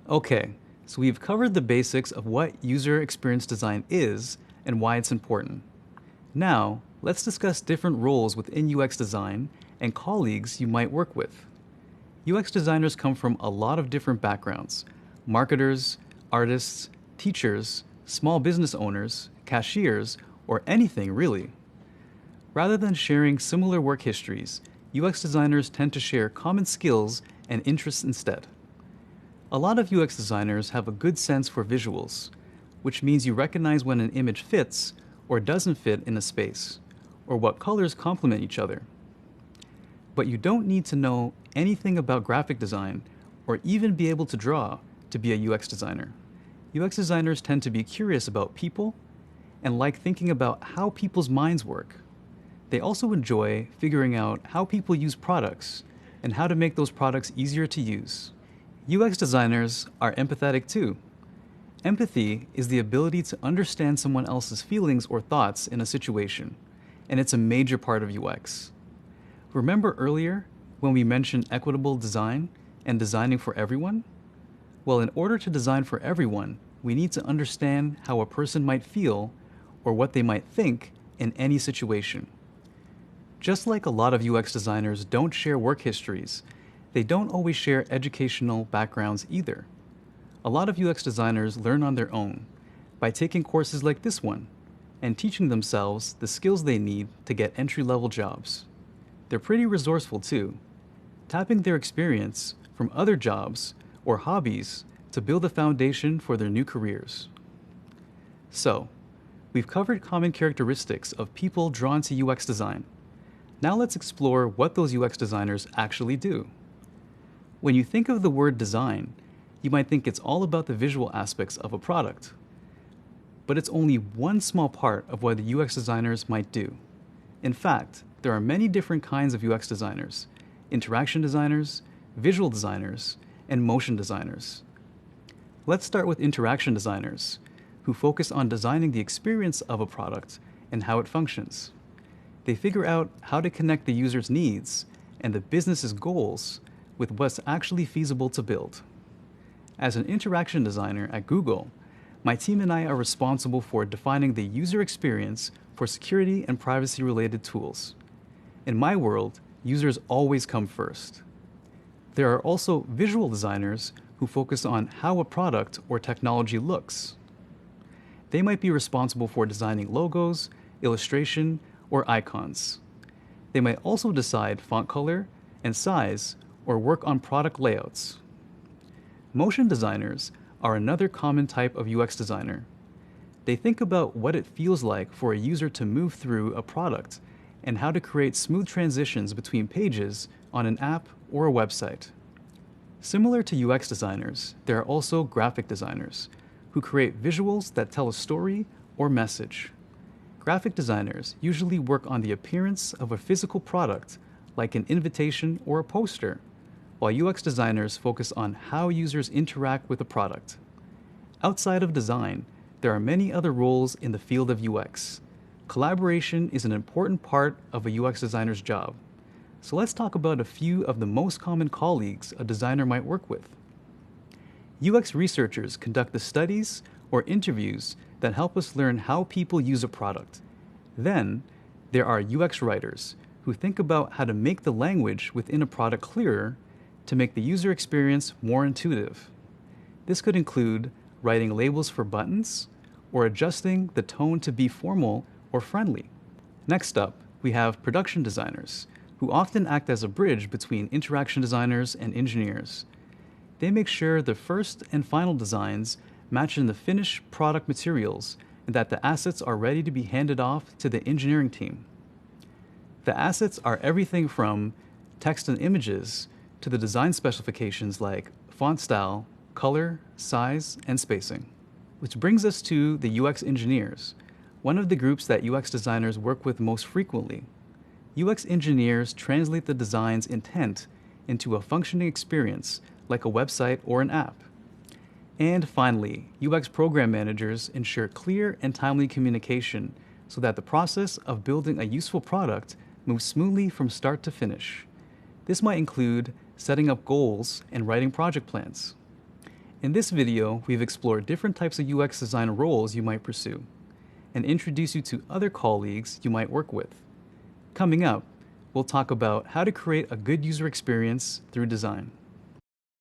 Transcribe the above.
Okay, so we've covered the basics of what user experience design is and why it's important. Now, let's discuss different roles within UX design and colleagues you might work with. UX designers come from a lot of different backgrounds: marketers, artists, teachers, small business owners, cashiers, or anything really. Rather than sharing similar work histories, UX designers tend to share common skills and interests instead. A lot of UX designers have a good sense for visuals, which means you recognize when an image fits or doesn't fit in a space, or what colors complement each other. But you don't need to know anything about graphic design or even be able to draw to be a UX designer. UX designers tend to be curious about people and like thinking about how people's minds work. They also enjoy figuring out how people use products and how to make those products easier to use. UX designers are empathetic too. Empathy is the ability to understand someone else's feelings or thoughts in a situation, and it's a major part of UX. Remember earlier when we mentioned equitable design and designing for everyone? Well, in order to design for everyone, we need to understand how a person might feel or what they might think in any situation. Just like a lot of UX designers don't share work histories, they don't always share educational backgrounds either. A lot of UX designers learn on their own by taking courses like this one and teaching themselves the skills they need to get entry-level jobs. They're pretty resourceful too, tapping their experience from other jobs or hobbies to build a foundation for their new careers. So, we've covered common characteristics of people drawn to UX design. Now let's explore what those UX designers actually do. When you think of the word design, you might think it's all about the visual aspects of a product. But it's only one small part of what the UX designers might do. In fact, there are many different kinds of UX designers: interaction designers, visual designers, and motion designers. Let's start with interaction designers, who focus on designing the experience of a product and how it functions. They figure out how to connect the user's needs and the business's goals with what's actually feasible to build. As an interaction designer at Google, my team and I are responsible for defining the user experience for security and privacy-related tools. In my world, users always come first. There are also visual designers who focus on how a product or technology looks. They might be responsible for designing logos, illustration, or icons. They might also decide font color and size or work on product layouts. Motion designers are another common type of UX designer. They think about what it feels like for a user to move through a product and how to create smooth transitions between pages on an app or a website. Similar to UX designers, there are also graphic designers who create visuals that tell a story or message. Graphic designers usually work on the appearance of a physical product, like an invitation or a poster, while UX designers focus on how users interact with the product. Outside of design, there are many other roles in the field of UX. Collaboration is an important part of a UX designer's job. So let's talk about a few of the most common colleagues a designer might work with. UX researchers conduct the studies or interviews that help us learn how people use a product. Then, there are UX writers who think about how to make the language within a product clearer to make the user experience more intuitive. This could include writing labels for buttons or adjusting the tone to be formal or friendly. Next up, we have production designers, who often act as a bridge between interaction designers and engineers. They make sure the first and final designs match in the finished product materials and that the assets are ready to be handed off to the engineering team. The assets are everything from text and images to the design specifications like font style, color, size, and spacing. Which brings us to the UX engineers, one of the groups that UX designers work with most frequently. UX engineers translate the design's intent into a functioning experience like a website or an app. And finally, UX program managers ensure clear and timely communication so that the process of building a useful product moves smoothly from start to finish. This might include setting up goals and writing project plans. In this video, we've explored different types of UX design roles you might pursue, and introduce you to other colleagues you might work with. Coming up, we'll talk about how to create a good user experience through design.